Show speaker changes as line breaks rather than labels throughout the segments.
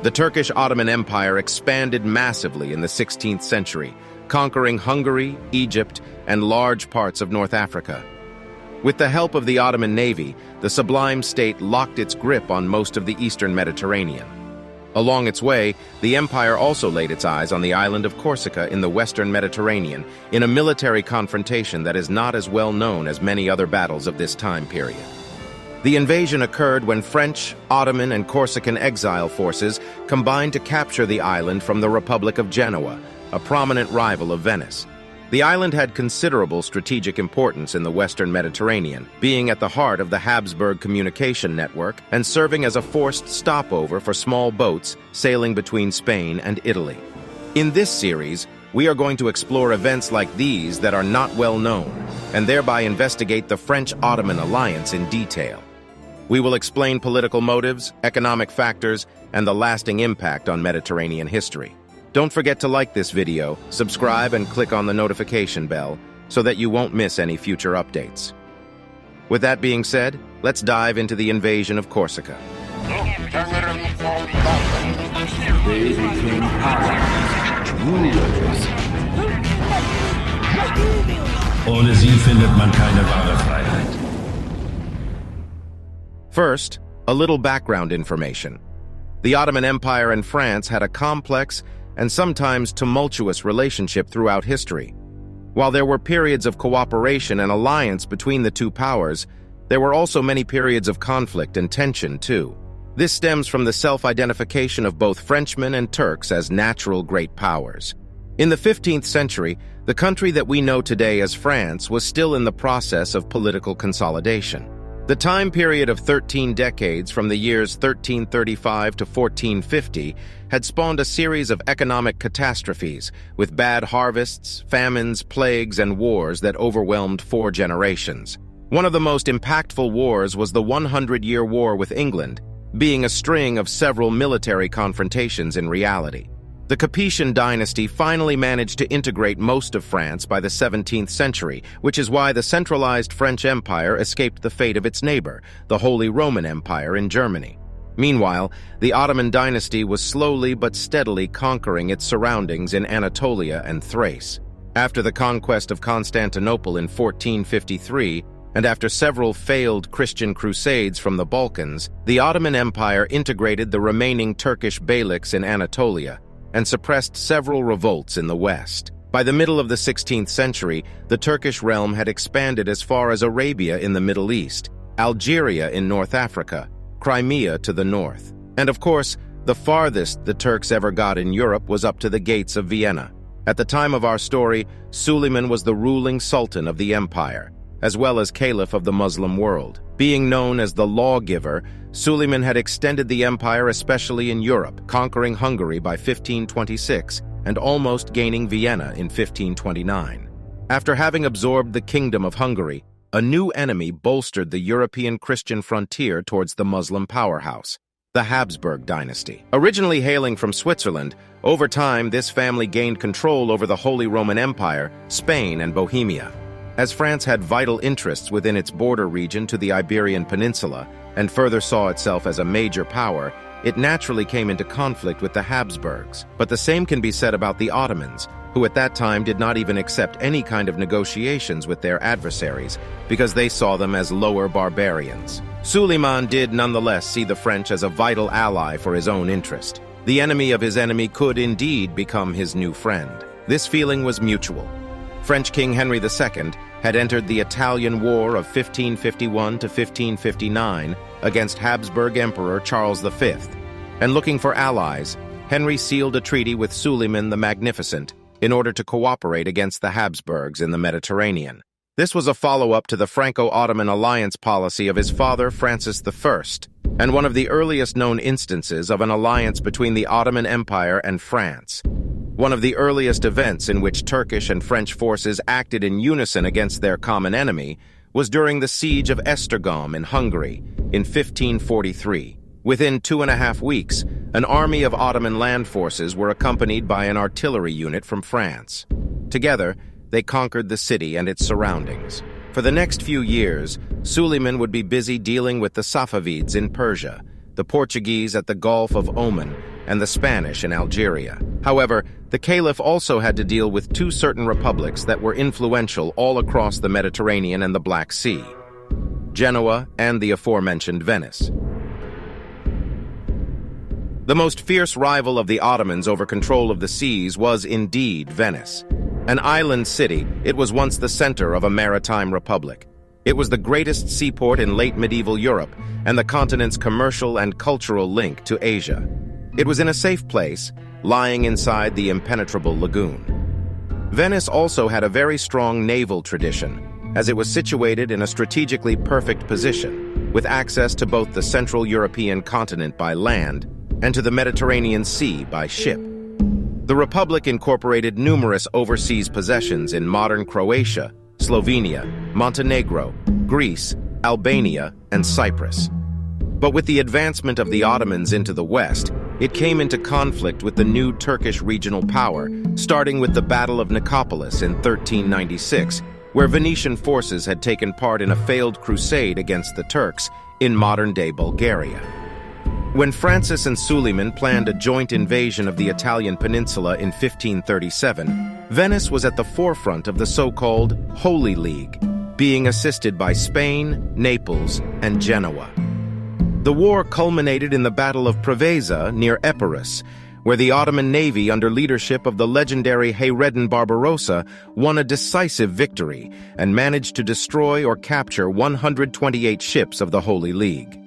The Turkish Ottoman Empire expanded massively in the 16th century, conquering Hungary, Egypt, and large parts of North Africa. With the help of the Ottoman navy, the Sublime State locked its grip on most of the eastern Mediterranean. Along its way, the empire also laid its eyes on the island of Corsica in the western Mediterranean in a military confrontation that is not as well known as many other battles of this time period. The invasion occurred when French, Ottoman, and Corsican exile forces combined to capture the island from the Republic of Genoa, a prominent rival of Venice. The island had considerable strategic importance in the western Mediterranean, being at the heart of the Habsburg communication network and serving as a forced stopover for small boats sailing between Spain and Italy. In this series, we are going to explore events like these that are not well known, and thereby investigate the French-Ottoman alliance in detail. We will explain political motives, economic factors, and the lasting impact on Mediterranean history. Don't forget to like this video, subscribe, and click on the notification bell so that you won't miss any future updates. With that being said, let's dive into the invasion of Corsica.
They became powerful rulers.
Ohne sie findet man keine wahre Freiheit.
First, a little background information. The Ottoman Empire and France had a complex and sometimes tumultuous relationship throughout history. While there were periods of cooperation and alliance between the two powers, there were also many periods of conflict and tension, too. This stems from the self-identification of both Frenchmen and Turks as natural great powers. In the 15th century, the country that we know today as France was still in the process of political consolidation. The time period of 13 decades from the years 1335 to 1450 had spawned a series of economic catastrophes, with bad harvests, famines, plagues, and wars that overwhelmed 4 generations. One of the most impactful wars was the 100-Year War with England, being a string of several military confrontations in reality. The Capetian dynasty finally managed to integrate most of France by the 17th century, which is why the centralized French Empire escaped the fate of its neighbor, the Holy Roman Empire in Germany. Meanwhile, the Ottoman dynasty was slowly but steadily conquering its surroundings in Anatolia and Thrace. After the conquest of Constantinople in 1453, and after several failed Christian crusades from the Balkans, the Ottoman Empire integrated the remaining Turkish beyliks in Anatolia and suppressed several revolts in the west. By the middle of the 16th century, the Turkish realm had expanded as far as Arabia in the Middle East, Algeria in North Africa, Crimea to the north. And of course, the farthest the Turks ever got in Europe was up to the gates of Vienna. At the time of our story, Suleiman was the ruling sultan of the empire, as well as caliph of the Muslim world. Being known as the lawgiver, Suleiman had extended the empire especially in Europe, conquering Hungary by 1526 and almost gaining Vienna in 1529. After having absorbed the Kingdom of Hungary, a new enemy bolstered the European Christian frontier towards the Muslim powerhouse, the Habsburg dynasty. Originally hailing from Switzerland, over time this family gained control over the Holy Roman Empire, Spain, and Bohemia. As France had vital interests within its border region to the Iberian Peninsula and further saw itself as a major power, it naturally came into conflict with the Habsburgs. But the same can be said about the Ottomans, who at that time did not even accept any kind of negotiations with their adversaries because they saw them as lower barbarians. Suleiman did nonetheless see the French as a vital ally for his own interest. The enemy of his enemy could indeed become his new friend. This feeling was mutual. French King Henry II had entered the Italian War of 1551 to 1559 against Habsburg Emperor Charles V, and looking for allies, Henry sealed a treaty with Suleiman the Magnificent in order to cooperate against the Habsburgs in the Mediterranean. This was a follow-up to the Franco-Ottoman alliance policy of his father Francis I, and one of the earliest known instances of an alliance between the Ottoman Empire and France. One of the earliest events in which Turkish and French forces acted in unison against their common enemy was during the siege of Esztergom in Hungary in 1543. Within 2.5 weeks, an army of Ottoman land forces were accompanied by an artillery unit from France. Together, they conquered the city and its surroundings. For the next few years, Suleiman would be busy dealing with the Safavids in Persia, the Portuguese at the Gulf of Oman, and the Spanish in Algeria. However, the Caliph also had to deal with two certain republics that were influential all across the Mediterranean and the Black Sea: Genoa and the aforementioned Venice. The most fierce rival of the Ottomans over control of the seas was indeed Venice. An island city, it was once the center of a maritime republic. It was the greatest seaport in late medieval Europe and the continent's commercial and cultural link to Asia. It was in a safe place, lying inside the impenetrable lagoon. Venice also had a very strong naval tradition, as it was situated in a strategically perfect position, with access to both the Central European continent by land and to the Mediterranean Sea by ship. The Republic incorporated numerous overseas possessions in modern Croatia, Slovenia, Montenegro, Greece, Albania, and Cyprus. But with the advancement of the Ottomans into the west, it came into conflict with the new Turkish regional power, starting with the Battle of Nicopolis in 1396, where Venetian forces had taken part in a failed crusade against the Turks in modern-day Bulgaria. When Francis and Suleiman planned a joint invasion of the Italian peninsula in 1537, Venice was at the forefront of the so-called Holy League, being assisted by Spain, Naples, and Genoa. The war culminated in the Battle of Preveza near Epirus, where the Ottoman navy under leadership of the legendary Hayreddin Barbarossa won a decisive victory and managed to destroy or capture 128 ships of the Holy League.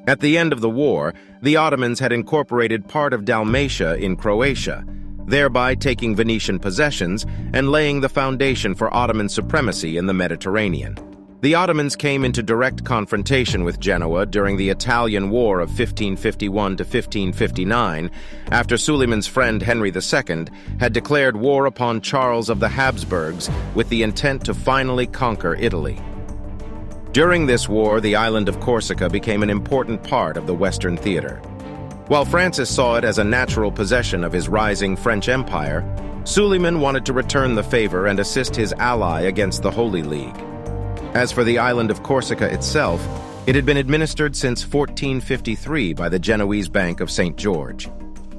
At the end of the war, the Ottomans had incorporated part of Dalmatia in Croatia, thereby taking Venetian possessions and laying the foundation for Ottoman supremacy in the Mediterranean. The Ottomans came into direct confrontation with Genoa during the Italian War of 1551 to 1559, after Suleiman's friend Henry II had declared war upon Charles of the Habsburgs with the intent to finally conquer Italy. During this war, the island of Corsica became an important part of the Western theater. While Francis saw it as a natural possession of his rising French Empire, Suleiman wanted to return the favor and assist his ally against the Holy League. As for the island of Corsica itself, it had been administered since 1453 by the Genoese Bank of St. George.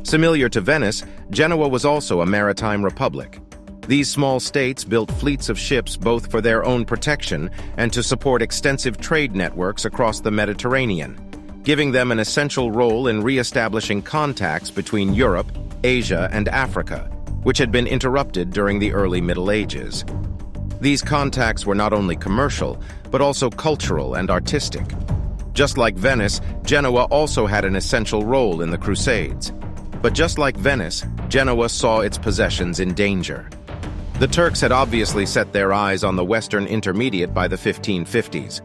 Similar to Venice, Genoa was also a maritime republic. These small states built fleets of ships both for their own protection and to support extensive trade networks across the Mediterranean, giving them an essential role in re-establishing contacts between Europe, Asia, and Africa, which had been interrupted during the early Middle Ages. These contacts were not only commercial, but also cultural and artistic. Just like Venice, Genoa also had an essential role in the Crusades. But just like Venice, Genoa saw its possessions in danger. The Turks had obviously set their eyes on the Western Intermediate by the 1550s.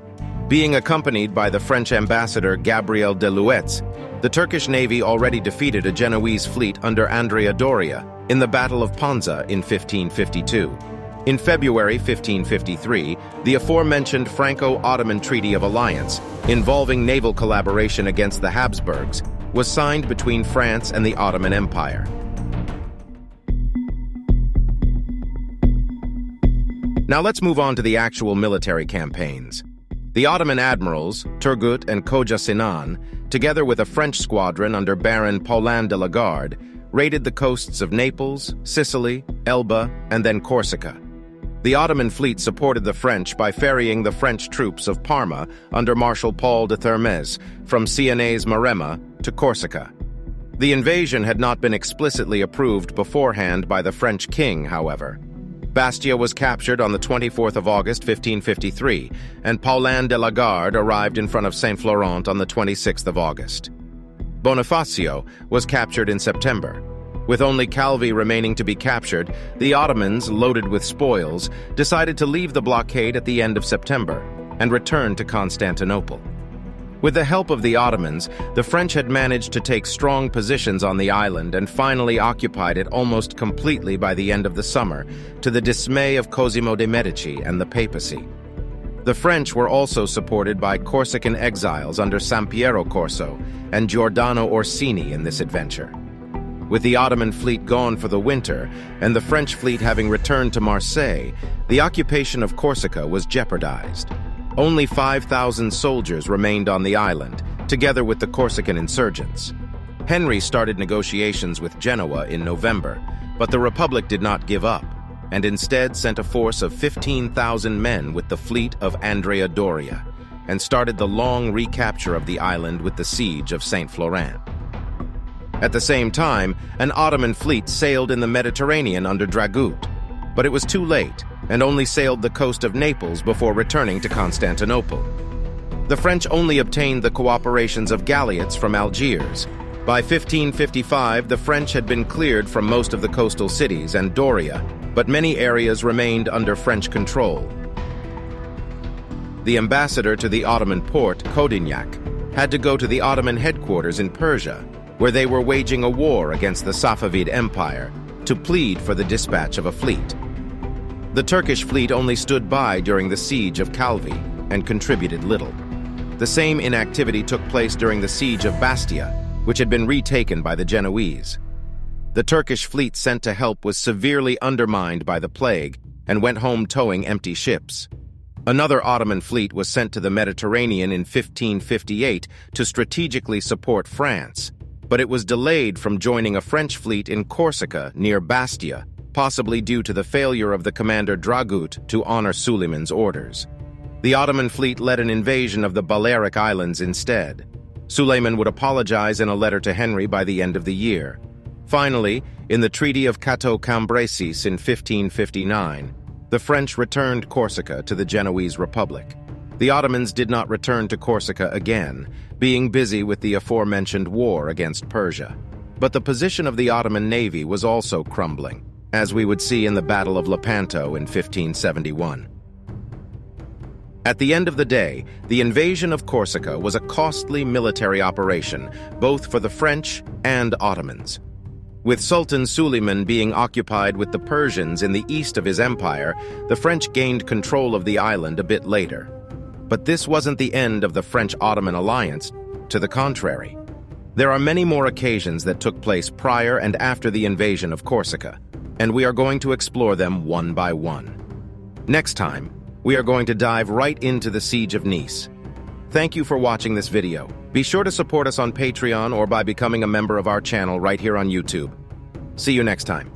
Being accompanied by the French ambassador Gabriel de Luetz, the Turkish navy already defeated a Genoese fleet under Andrea Doria in the Battle of Ponza in 1552. In February 1553, the aforementioned Franco-Ottoman Treaty of Alliance, involving naval collaboration against the Habsburgs, was signed between France and the Ottoman Empire. Now let's move on to the actual military campaigns. The Ottoman admirals, Turgut and Khoja Sinan, together with a French squadron under Baron Paulin de la Garde, raided the coasts of Naples, Sicily, Elba, and then Corsica. The Ottoman fleet supported the French by ferrying the French troops of Parma under Marshal Paul de Thermes from Sienese Maremma to Corsica. The invasion had not been explicitly approved beforehand by the French king, however. Bastia was captured on the 24th of August, 1553, and Paulin de la Garde arrived in front of Saint-Florent on the 26th of August. Bonifacio was captured in September. With only Calvi remaining to be captured, the Ottomans, loaded with spoils, decided to leave the blockade at the end of September and return to Constantinople. With the help of the Ottomans, the French had managed to take strong positions on the island and finally occupied it almost completely by the end of the summer, to the dismay of Cosimo de' Medici and the papacy. The French were also supported by Corsican exiles under Sampiero Corso and Giordano Orsini in this adventure. With the Ottoman fleet gone for the winter and the French fleet having returned to Marseille, the occupation of Corsica was jeopardized. Only 5,000 soldiers remained on the island, together with the Corsican insurgents. Henry started negotiations with Genoa in November, but the Republic did not give up, and instead sent a force of 15,000 men with the fleet of Andrea Doria, and started the long recapture of the island with the siege of Saint Florent. At the same time, an Ottoman fleet sailed in the Mediterranean under Dragut, but it was too late and only sailed the coast of Naples before returning to Constantinople. The French only obtained the cooperations of galleots from Algiers. By 1555, the French had been cleared from most of the coastal cities and Doria, but many areas remained under French control. The ambassador to the Ottoman port, Kodignac, had to go to the Ottoman headquarters in Persia, where they were waging a war against the Safavid Empire, to plead for the dispatch of a fleet. The Turkish fleet only stood by during the siege of Calvi and contributed little. The same inactivity took place during the siege of Bastia, which had been retaken by the Genoese. The Turkish fleet sent to help was severely undermined by the plague and went home towing empty ships. Another Ottoman fleet was sent to the Mediterranean in 1558 to strategically support France, but it was delayed from joining a French fleet in Corsica near Bastia, possibly due to the failure of the commander Dragut to honor Suleiman's orders. The Ottoman fleet led an invasion of the Balearic Islands instead. Suleiman would apologize in a letter to Henry by the end of the year. Finally, in the Treaty of Cateau Cambresis in 1559, the French returned Corsica to the Genoese Republic. The Ottomans did not return to Corsica again, being busy with the aforementioned war against Persia. But the position of the Ottoman navy was also crumbling, as we would see in the Battle of Lepanto in 1571. At the end of the day, the invasion of Corsica was a costly military operation, both for the French and Ottomans. With Sultan Suleiman being occupied with the Persians in the east of his empire, the French gained control of the island a bit later. But this wasn't the end of the French-Ottoman alliance, to the contrary. There are many more occasions that took place prior and after the invasion of Corsica, and we are going to explore them one by one. Next time, we are going to dive right into the Siege of Nice. Thank you for watching this video. Be sure to support us on Patreon or by becoming a member of our channel right here on YouTube. See you next time.